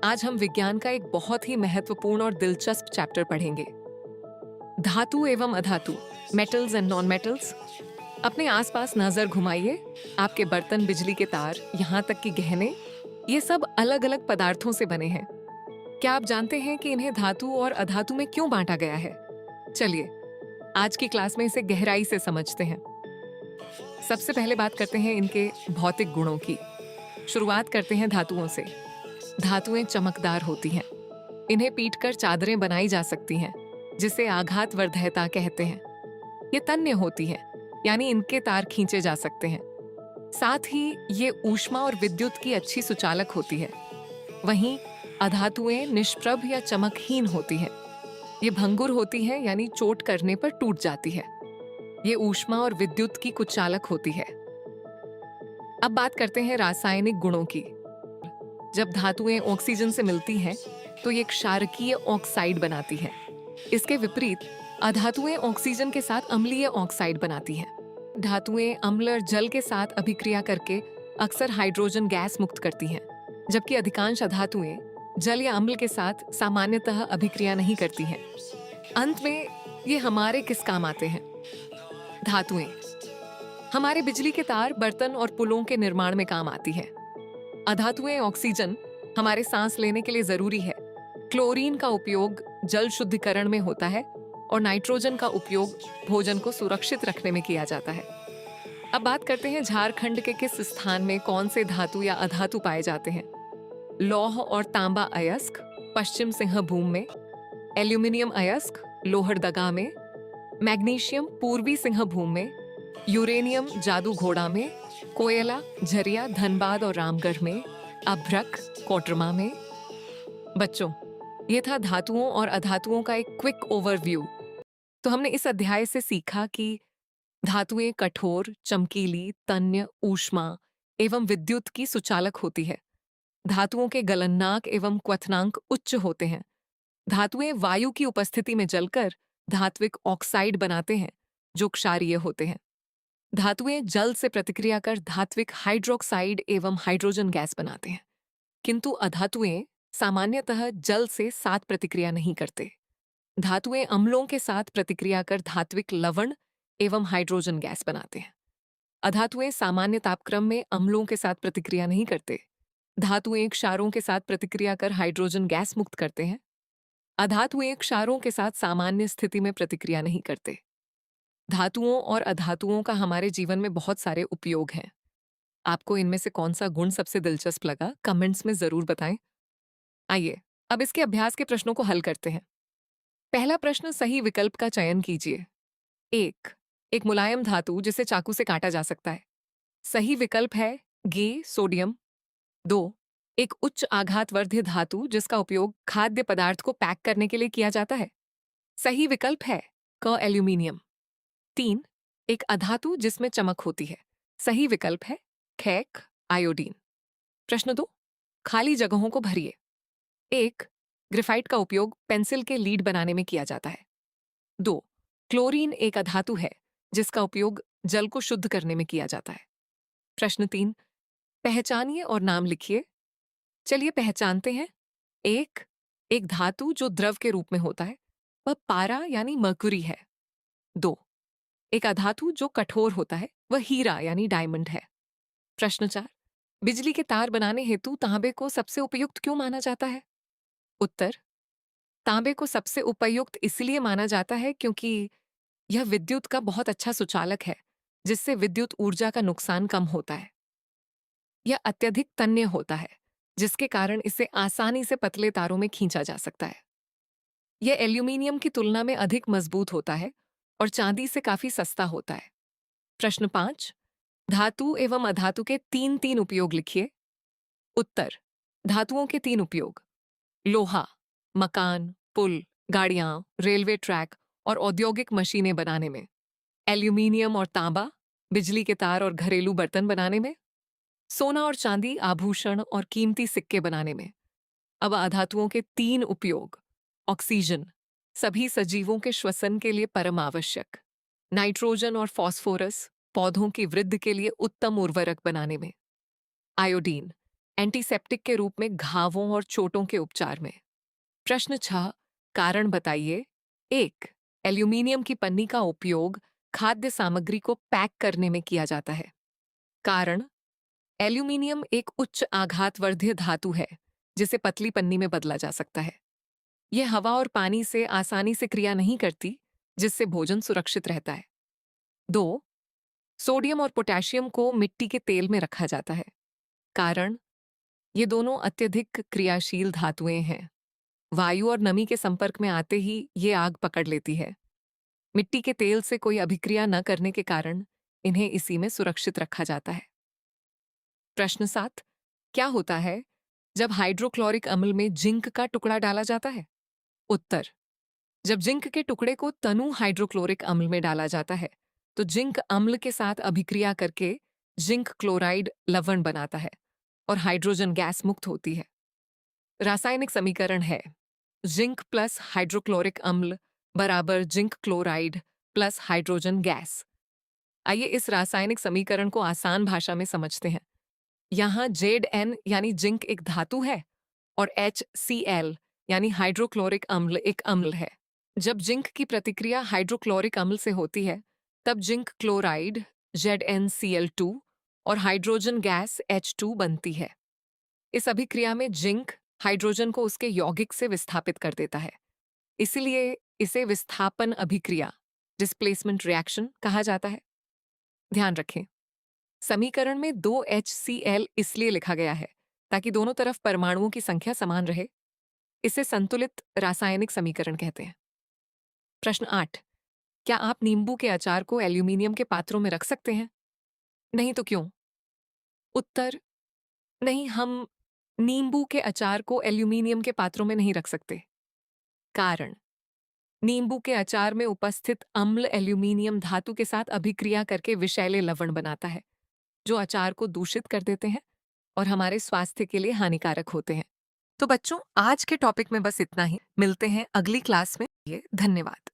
आज हम विज्ञान का एक बहुत ही महत्वपूर्ण और दिलचस्प चैप्टर पढ़ेंगे। धातु एवं अधातु, मेटल्स एंड नॉन मेटल्स। अपने आसपास नजर घुमाइए। आपके बर्तन, बिजली के तार, यहाँ तक कि गहने, ये सब अलग अलग पदार्थों से बने हैं। क्या आप जानते हैं कि इन्हें धातु और अधातु में क्यों बांटा गया है? चलिए आज की क्लास में इसे गहराई से समझते हैं। सबसे पहले बात करते हैं इनके भौतिक गुणों की। शुरुआत करते हैं धातुओं से। धातुएं चमकदार होती हैं। इन्हें पीटकर चादरें बनाई जा सकती हैं, जिसे आघात वर्धयता कहते हैं। ये तन्य होती हैं, यानी इनके तार खींचे जा सकते हैं। साथ ही ये ऊष्मा और विद्युत की अच्छी सुचालक होती है। वहीं अधातुएं निष्प्रभ या चमकहीन होती हैं। ये भंगुर होती हैं, यानी चोट करने पर टूट जाती है। ये ऊष्मा और विद्युत की कुचालक होती है। अब बात करते हैं रासायनिक गुणों की। जब धातुएं ऑक्सीजन से मिलती हैं, तो ये क्षारकीय ऑक्साइड बनाती हैं। इसके विपरीत अधातुएं ऑक्सीजन के साथ अम्लीय ऑक्साइड बनाती हैं। धातुएं अम्ल और जल के साथ अभिक्रिया करके अक्सर हाइड्रोजन गैस मुक्त करती हैं, जबकि अधिकांश अधातुएं जल या अम्ल के साथ सामान्यतः अभिक्रिया नहीं करती हैं। अंत में ये हमारे किस काम आते हैं? धातुएं हमारे बिजली के तार, बर्तन और पुलों के निर्माण में काम आती है। अधातुएं ऑक्सीजन हमारे सांस लेने के लिए जरूरी है। क्लोरीन का उपयोग जल शुद्धिकरण में होता है और नाइट्रोजन का उपयोग भोजन को सुरक्षित रखने में किया जाता है। अब बात करते हैं झारखंड के किस स्थान में कौन से धातु या अधातु पाए जाते हैं। लौह और तांबा अयस्क पश्चिम सिंहभूम में, एल्यूमिनियम अयस्क लोहरदगा में, मैग्नीशियम पूर्वी सिंहभूम में, यूरेनियम जादू घोड़ा में, कोयला झरिया धनबाद और रामगढ़ में, अभ्रक कोटरमा में। बच्चों, ये था धातुओं और अधातुओं का एक क्विक ओवरव्यू। तो हमने इस अध्याय से सीखा कि धातुएं कठोर, चमकीली, तन्य, ऊष्मा एवं विद्युत की सुचालक होती है। धातुओं के गलनांक एवं क्वथनांक उच्च होते हैं। धातुएं वायु की उपस्थिति में जलकर धात्विक ऑक्साइड बनाते हैं, जो क्षारीय होते हैं। धातुएं जल से प्रतिक्रिया कर धात्विक हाइड्रोक्साइड एवं हाइड्रोजन गैस बनाते हैं, किंतु अधातुएं सामान्यतः जल से साथ प्रतिक्रिया नहीं करते। धातुएं अम्लों के साथ प्रतिक्रिया कर धात्विक लवण एवं हाइड्रोजन गैस बनाते हैं। अधातुएं सामान्य तापक्रम में अम्लों के साथ प्रतिक्रिया नहीं करते। धातुएं क्षारों के साथ प्रतिक्रिया कर हाइड्रोजन गैस मुक्त करते हैं। अधातुएं क्षारों के साथ सामान्य स्थिति में प्रतिक्रिया नहीं करते। धातुओं और अधातुओं का हमारे जीवन में बहुत सारे उपयोग हैं। आपको इनमें से कौन सा गुण सबसे दिलचस्प लगा, कमेंट्स में जरूर बताएं। आइए अब इसके अभ्यास के प्रश्नों को हल करते हैं। पहला प्रश्न, सही विकल्प का चयन कीजिए। एक मुलायम धातु जिसे चाकू से काटा जा सकता है। सही विकल्प है गे, सोडियम। 2, एक उच्च आघातवर्ध्य धातु जिसका उपयोग खाद्य पदार्थ को पैक करने के लिए किया जाता है। सही विकल्प है क, एल्यूमिनियम। 3, एक अधातु जिसमें चमक होती है। सही विकल्प है खैक, आयोडीन। प्रश्न 2, खाली जगहों को भरिए। 1, ग्रेफाइट का उपयोग पेंसिल के लीड बनाने में किया जाता है। 2, क्लोरीन एक अधातु है जिसका उपयोग जल को शुद्ध करने में किया जाता है। प्रश्न 3, पहचानिए और नाम लिखिए। चलिए पहचानते हैं। 1, एक धातु जो द्रव के रूप में होता है, वह पारा यानी मर्कुरी है। 2, एक अधातु जो कठोर होता है, वह हीरा यानी डायमंड है। प्रश्न 4, बिजली के तार बनाने हेतु तांबे को सबसे उपयुक्त क्यों माना जाता है? उत्तर, तांबे को सबसे उपयुक्त इसलिए माना जाता है क्योंकि यह विद्युत का बहुत अच्छा सुचालक है, जिससे विद्युत ऊर्जा का नुकसान कम होता है। यह अत्यधिक तन्य होता है, जिसके कारण इसे आसानी से पतले तारों में खींचा जा सकता है। यह एल्यूमीनियम की तुलना में अधिक मजबूत होता है और चांदी से काफी सस्ता होता है। प्रश्न 5, धातु एवं अधातु के तीन तीन उपयोग लिखिए। उत्तर, धातुओं के 3 उपयोग: लोहा, मकान, पुल, गाड़ियां, रेलवे ट्रैक और औद्योगिक मशीनें बनाने में। एल्यूमीनियम और तांबा, बिजली के तार और घरेलू बर्तन बनाने में। सोना और चांदी, आभूषण और कीमती सिक्के बनाने में। अब अधातुओं के 3 उपयोग: ऑक्सीजन, सभी सजीवों के श्वसन के लिए परम आवश्यक। नाइट्रोजन और फास्फोरस, पौधों की वृद्धि के लिए उत्तम उर्वरक बनाने में। आयोडीन, एंटीसेप्टिक के रूप में घावों और चोटों के उपचार में। प्रश्न 6, कारण बताइए। 1, एल्यूमीनियम की पन्नी का उपयोग खाद्य सामग्री को पैक करने में किया जाता है। कारण, एल्यूमीनियम एक उच्च आघातवर्धीय धातु है जिसे पतली पन्नी में बदला जा सकता है। यह हवा और पानी से आसानी से क्रिया नहीं करती, जिससे भोजन सुरक्षित रहता है। 2, सोडियम और पोटेशियम को मिट्टी के तेल में रखा जाता है। कारण, ये दोनों अत्यधिक क्रियाशील धातुएं हैं। वायु और नमी के संपर्क में आते ही ये आग पकड़ लेती है। मिट्टी के तेल से कोई अभिक्रिया न करने के कारण इन्हें इसी में सुरक्षित रखा जाता है। प्रश्न 7, क्या होता है जब हाइड्रोक्लोरिक अम्ल में जिंक का टुकड़ा डाला जाता है? उत्तर, जब जिंक के टुकड़े को तनु हाइड्रोक्लोरिक अम्ल में डाला जाता है तो जिंक अम्ल के साथ अभिक्रिया करके जिंक क्लोराइड लवण बनाता है और हाइड्रोजन गैस मुक्त होती है। रासायनिक समीकरण है जिंक प्लस हाइड्रोक्लोरिक अम्ल बराबर zinc chloride plus hydrogen gas. आइए इस रासायनिक समीकरण को आसान भाषा में समझते हैं। यहाँ Zn यानी जिंक एक धातु है और HCl यानी हाइड्रोक्लोरिक अम्ल एक अम्ल है। जब जिंक की प्रतिक्रिया हाइड्रोक्लोरिक अम्ल से होती है तब जिंक क्लोराइड ZnCl2 और हाइड्रोजन गैस H2 बनती है। इस अभिक्रिया में जिंक हाइड्रोजन को उसके यौगिक से विस्थापित कर देता है, इसलिए इसे विस्थापन अभिक्रिया डिस्प्लेसमेंट रिएक्शन कहा जाता है। ध्यान रखें, समीकरण में 2 HCl इसलिए लिखा गया है ताकि दोनों तरफ परमाणुओं की संख्या समान रहे। इसे संतुलित रासायनिक समीकरण कहते हैं। प्रश्न 8, क्या आप नींबू के अचार को एल्यूमीनियम के पात्रों में रख सकते हैं? नहीं तो क्यों? उत्तर, नहीं, हम नींबू के अचार को एल्यूमीनियम के पात्रों में नहीं रख सकते। कारण, नींबू के अचार में उपस्थित अम्ल एल्यूमीनियम धातु के साथ अभिक्रिया करके विषैले लवण बनाता है, जो अचार को दूषित कर देते हैं और हमारे स्वास्थ्य के लिए हानिकारक होते हैं। तो बच्चों, आज के टॉपिक में बस इतना ही। मिलते हैं अगली क्लास में। धन्यवाद।